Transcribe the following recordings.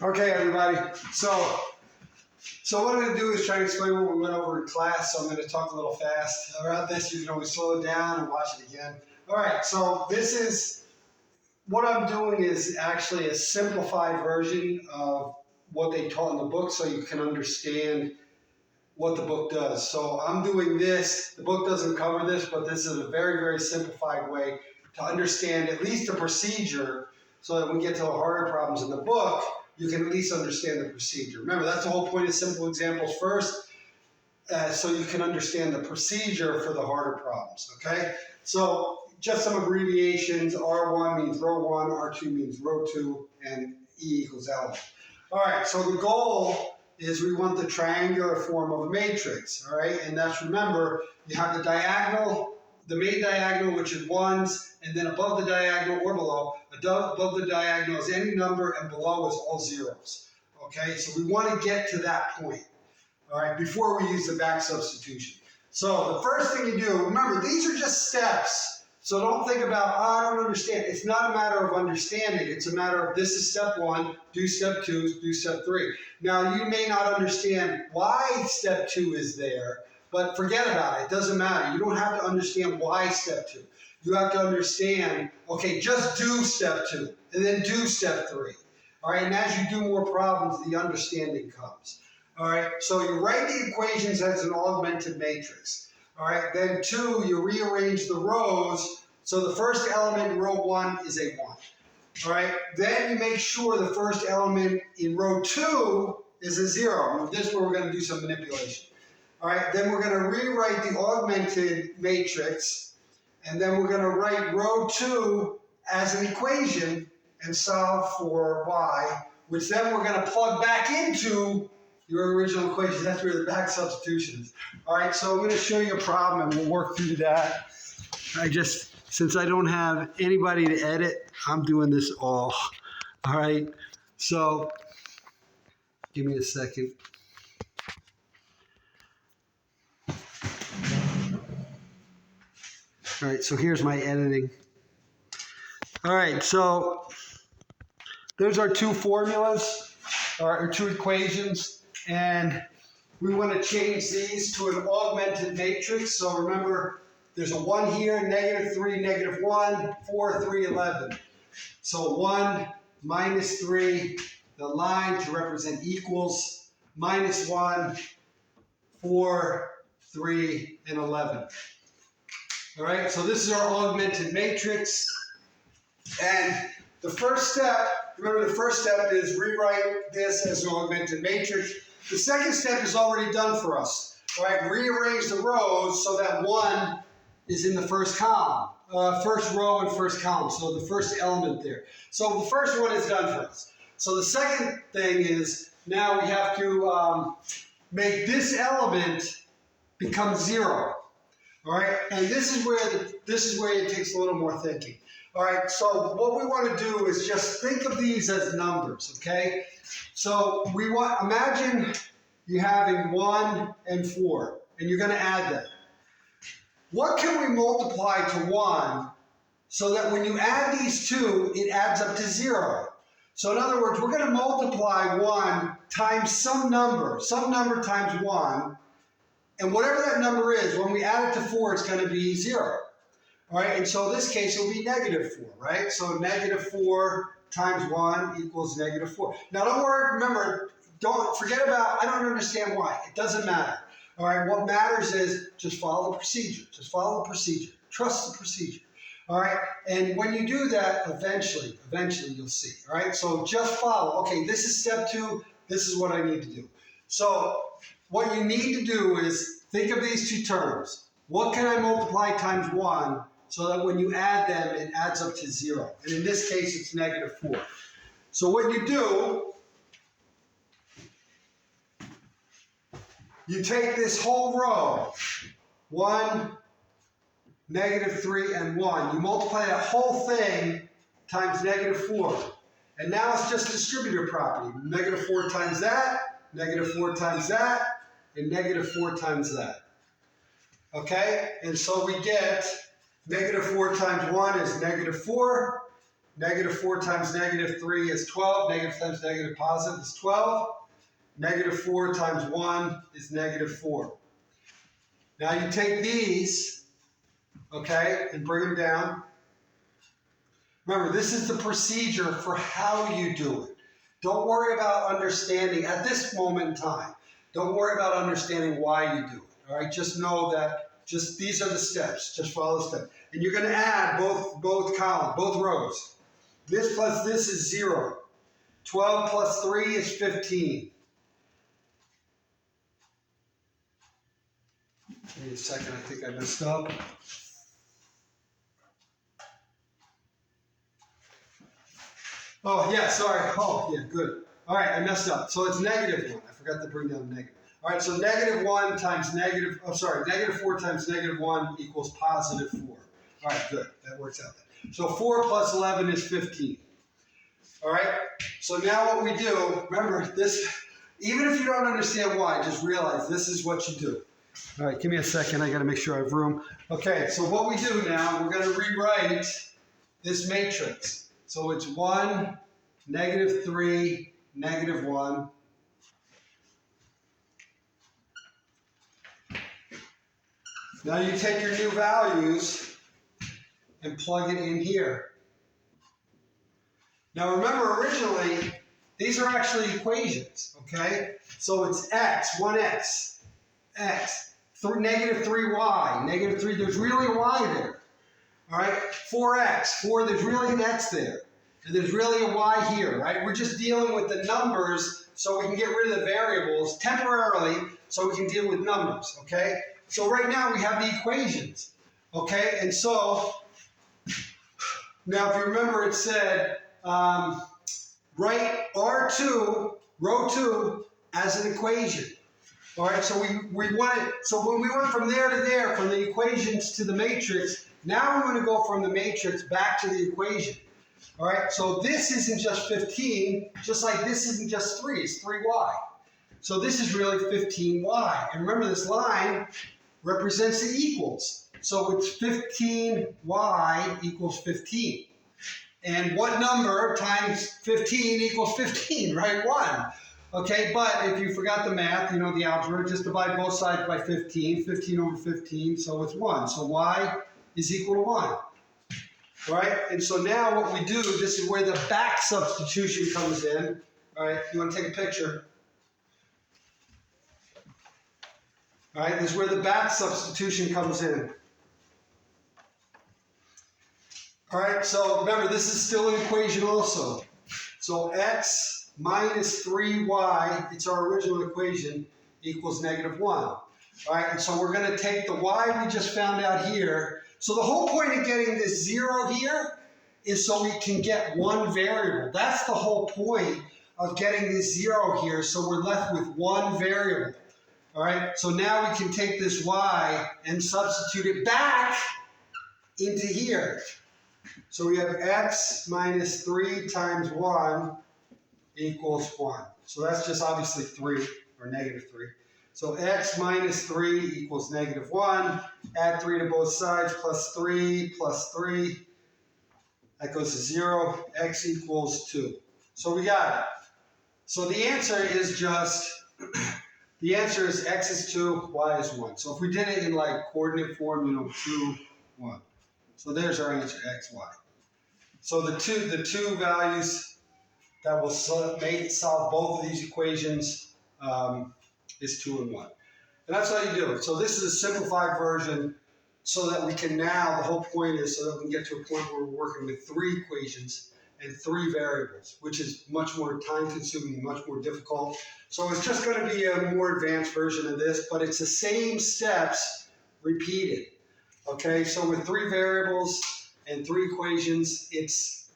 Okay, everybody. So what I'm going to do is try to explain what we went over in class. So I'm going to talk a little fast. Around this, you can always slow it down and watch it again. All right. So what I'm doing is actually a simplified version of what they taught in the book, so you can understand what the book does. So I'm doing this. The book doesn't cover this, but this is a very, very simplified way to understand at least the procedure, so that when we get to the harder problems in the book, you can at least understand the procedure. Remember, that's the whole point of simple examples first, so you can understand the procedure for the harder problems, okay? So just some abbreviations. R1 means row 1, R2 means row 2, and E equals L. All right, so the goal is we want the triangular form of a matrix, all right? And that's, remember, you have the diagonal, the main diagonal, which is ones, and then above the diagonal or below, above the diagonal is any number, and below is all zeros, okay? So we want to get to that point, all right, before we use the back substitution. So the first thing you do, remember, these are just steps. So don't think about, I don't understand. It's not a matter of understanding. It's a matter of, this is step 1, do step 2, do step 3. Now, you may not understand why step 2 is there, but forget about it. It doesn't matter. You don't have to understand why step 2. You have to understand, okay, just do step 2, and then do step 3. All right, and as you do more problems, the understanding comes. All right, so you write the equations as an augmented matrix. All right, then 2, you rearrange the rows. So the first element in row 1 is a 1. All right, then you make sure the first element in row 2 is a 0. This is where we're going to do some manipulation. All right, then we're going to rewrite the augmented matrix, and then we're going to write row 2 as an equation and solve for y, which then we're going to plug back into your original equation. That's where the back substitution is. All right, so I'm going to show you a problem, and we'll work through that. Since I don't have anybody to edit, I'm doing this all. All right, so give me a second. All right, so here's my editing. All right, so those are 2 formulas, or 2 equations. And we want to change these to an augmented matrix. So remember, there's a 1 here, -3, -1, 4, 3, 11. So 1, -3, the line to represent equals, -1, 4, 3, and 11. All right, so this is our augmented matrix. And the first step, remember the first step is rewrite this as an augmented matrix. The second step is already done for us. All right, rearrange the rows so that 1 is in the first column, first row and first column, so the first element there. So the first one is done for us. So the second thing is, now we have to make this element become 0. All right, and this is where it takes a little more thinking. All right, so what we want to do is just think of these as numbers, okay? So imagine you having 1 and 4, and you're going to add them. What can we multiply to 1 so that when you add these 2, it adds up to 0? So in other words, we're going to multiply 1 times some number times 1, and whatever that number is, when we add it to 4, it's going to be 0. All right, and so in this case, it'll be -4, right? So -4 times 1 equals -4. Now don't worry, remember, don't forget about, I don't understand why. It doesn't matter. All right, what matters is just follow the procedure. Just follow the procedure. Trust the procedure. All right, and when you do that, eventually you'll see. All right, so just follow. Okay, this is step 2. This is what I need to do. So what you need to do is think of these 2 terms. What can I multiply times 1 so that when you add them, it adds up to 0? And in this case, it's -4. So what you do, you take this whole row, 1, -3, and 1. You multiply that whole thing times -4. And now it's just distributive property. -4 times that, -4 times that, and -4 times that. Okay? And so we get -4 times 1 is -4. Negative 4 times negative 3 is 12. Negative times negative positive is 12. Negative 4 times 1 is negative 4. Now you take these, okay, and bring them down. Remember, this is the procedure for how you do it. Don't worry about understanding at this moment in time. Don't worry about understanding why you do it. All right, just know that these are the steps. Just follow the steps. And you're going to add both columns, both rows. This plus this is 0. 12 plus 3 is 15. Give me a second, I think I messed up. Oh, yeah, sorry. Oh, yeah, good. All right, I messed up. So it's negative 1. I forgot to bring down the negative. All right, so negative 1 times negative 4 times negative 1 equals positive 4. All right, good. That works out. So 4 plus 11 is 15. All right, so now what we do, remember this, even if you don't understand why, just realize this is what you do. All right, give me a second. I got to make sure I have room. Okay, so what we do now, we're going to rewrite this matrix. So it's 1, negative 3, negative 1. Now you take your new values and plug it in here. Now remember, originally, these are actually equations, okay? So it's x, 1x, x, negative 3y, negative 3, there's really a y there. All right, 4x, 4, there's really an x there. And there's really a y here, right? We're just dealing with the numbers so we can get rid of the variables temporarily so we can deal with numbers, okay? So right now we have the equations, okay? And so, now if you remember it said, write R2, row 2, as an equation. All right, so we want it, so when we went from there to there, from the equations to the matrix, now we want to go from the matrix back to the equation. All right, so this isn't just 15, just like this isn't just 3, it's 3y. So this is really 15y. And remember, this line represents the equals. So it's 15y equals 15. And what number times 15 equals 15, right? 1. Okay, but if you forgot the math, you know the algebra, just divide both sides by 15, 15 over 15, so it's 1. So y is equal to 1. All right, and so now what we do, this is where the back substitution comes in. All right, you want to take a picture? All right, this is where the back substitution comes in. All right, so remember, this is still an equation also. So x minus 3y, it's our original equation, equals negative 1. All right, and so we're going to take the y we just found out here. So the whole point of getting this 0 here is so we can get one variable. That's the whole point of getting this 0 here, so we're left with one variable. All right, so now we can take this y and substitute it back into here. So we have x minus 3 times 1 equals 1. So that's just obviously 3, or negative 3. So x minus 3 equals negative 1. Add 3 to both sides, plus 3, plus 3. That goes to 0. X equals 2. So we got it. So the answer is just, the answer is x is 2, y is 1. So if we did it in like coordinate form, you know, 2, 1. So there's our answer, x, y. So the two values that will solve both of these equations is 2 and 1. And that's how you do it. So this is a simplified version so that we can now, the whole point is so that we can get to a point where we're working with 3 equations and 3 variables, which is much more time consuming, much more difficult. So it's just going to be a more advanced version of this, but it's the same steps repeated. Okay, so with 3 variables and 3 equations, it's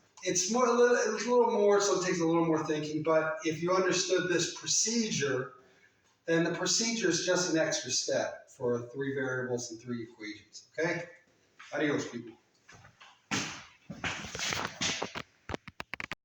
more, a little more, so it takes a little more thinking. But if you understood this procedure, then the procedure is just an extra step for 3 variables and 3 equations. Okay? Adios, people.